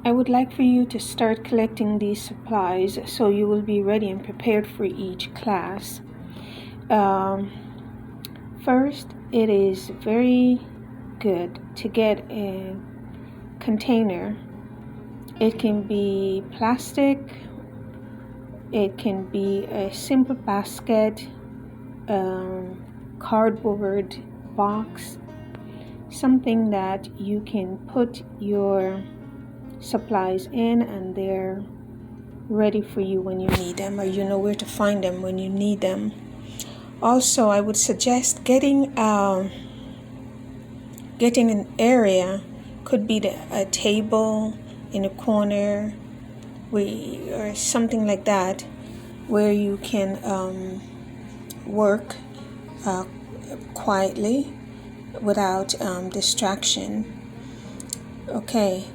I would like for you to start collecting these supplies so you will be ready and prepared for each class. First, it is very good to get a container. It can be plastic, it can be a simple basket, cardboard box, something that you can put your supplies in and they're ready for you when you need them, or you know where to find them when you need them. Also, I would suggest getting an area, could be a table in a corner or something like that, where you can work quietly without distraction. Okay.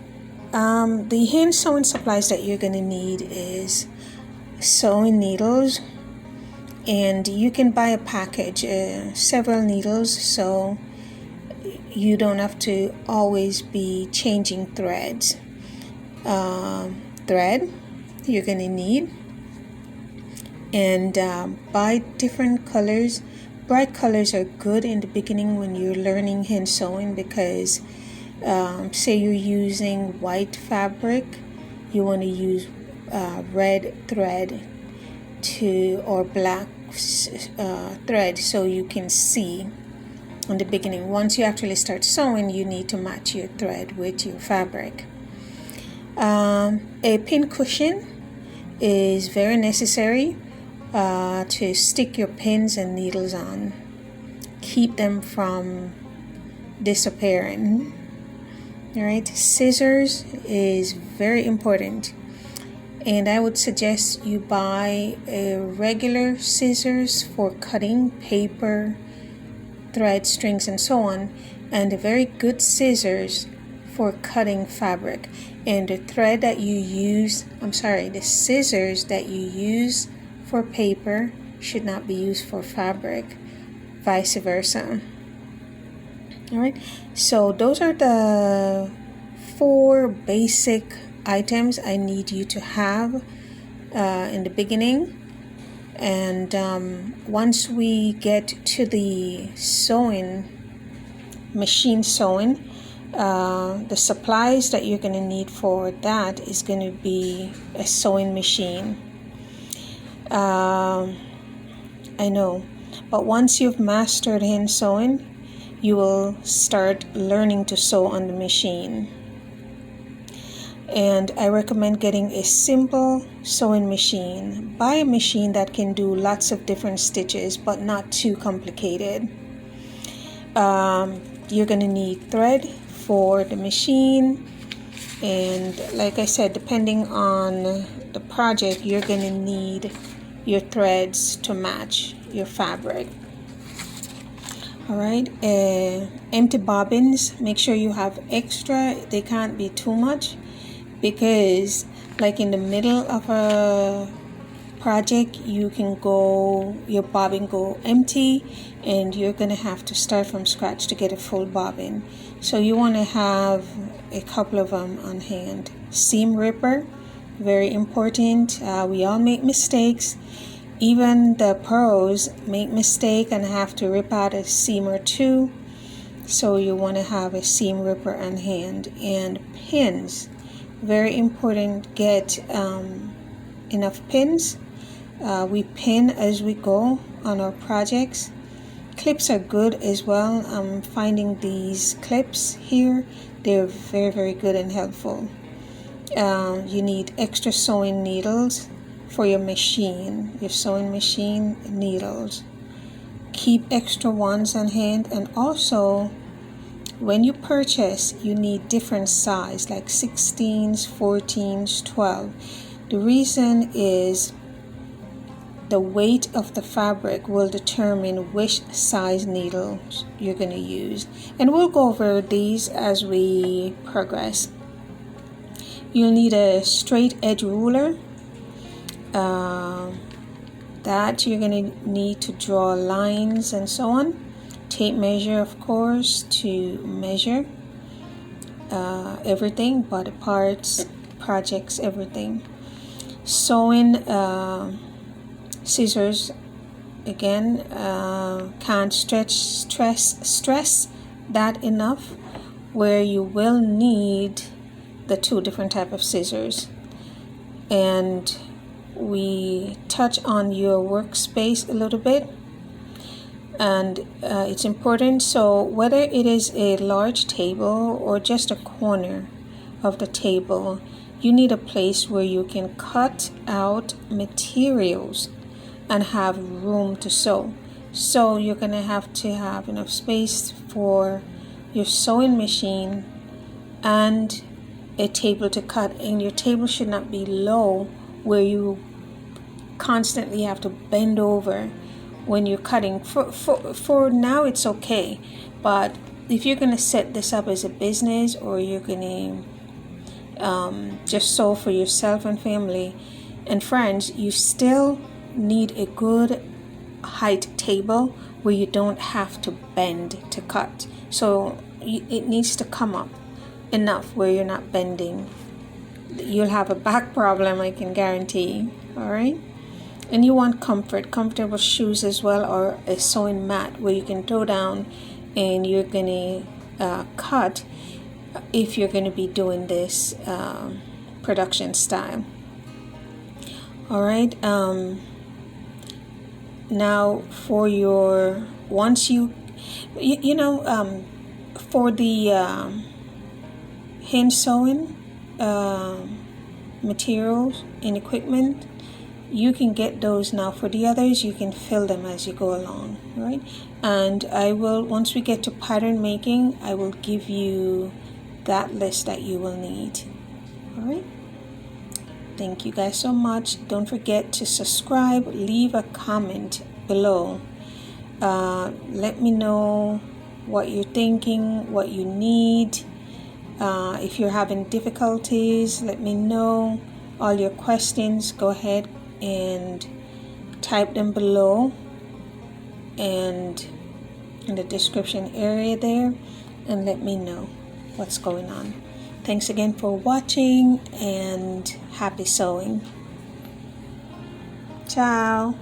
The hand sewing supplies that you're going to need is sewing needles, and you can buy a package, several needles, so you don't have to always be changing threads. Thread you're going to need, and buy different colors. Bright colors are good in the beginning when you're learning hand sewing, because say you're using white fabric, you want to use red thread or black thread, so you can see in the beginning. Once you actually start sewing, you need to match your thread with your fabric. A pin cushion is very necessary to stick your pins and needles on. Keep them from disappearing. Alright, scissors is very important, and I would suggest you buy regular scissors for cutting paper, thread, strings, and so on, and very good scissors for cutting fabric. And the scissors that you use for paper should not be used for fabric, vice versa. Alright, so those are the 4 basic items I need you to have in the beginning. And once we get to the machine sewing, the supplies that you're going to need for that is going to be a sewing machine. I know, but once you've mastered hand sewing, you will start learning to sew on the machine. And I recommend getting a simple sewing machine. Buy a machine that can do lots of different stitches, but not too complicated. You're going to need thread for the machine, and like I said, depending on the project, you're going to need your threads to match your fabric. Alright, empty bobbins, make sure you have extra. They can't be too much, because like in the middle of a project, your bobbin go empty, and you're going to have to start from scratch to get a full bobbin. So you want to have a couple of them on hand. Seam ripper, very important. We all make mistakes. Even the pros make mistake and have to rip out a seam or two. So you want to have a seam ripper on hand. And pins, very important. Get enough pins. We pin as we go on our projects. Clips are good as well. I'm finding these clips here. They're very, very good and helpful. You need extra sewing needles for your sewing machine needles. Keep extra ones on hand, and also when you purchase, you need different size, like 16s, 14s, 12. The reason is the weight of the fabric will determine which size needles you're going to use, and we'll go over these as we progress. You'll need a straight edge ruler. That you're going to need to draw lines and so on. Tape measure, of course, to measure everything, body parts, projects, everything. Sewing scissors, again, can't stress that enough, where you will need the two different type of scissors. And we touch on your workspace a little bit, and it's important. So whether it is a large table or just a corner of the table, you need a place where you can cut out materials and have room to sew. So you're going to have enough space for your sewing machine and a table to cut, and your table should not be low where you constantly have to bend over when you're cutting. For now it's okay, but if you're going to set this up as a business, or you're going to just sew for yourself and family and friends, you still need a good height table where you don't have to bend to cut. So it needs to come up enough where you're not bending. You'll have a back problem, I can guarantee. All right. And you want comfortable shoes as well, or a sewing mat where you can throw down and you're going to cut if you're going to be doing this production style. All right. Now for your, once you for the hand sewing materials and equipment, you can get those now. For the others, you can fill them as you go along, right? And I will, once we get to pattern making, I will give you that list that you will need. All right. Thank you guys so much. Don't forget to subscribe, leave a comment below. Let me know what you're thinking, what you need. If you're having difficulties, let me know. All your questions, go ahead and type them below and in the description area there, and let me know what's going on. Thanks again for watching, and happy sewing. Ciao.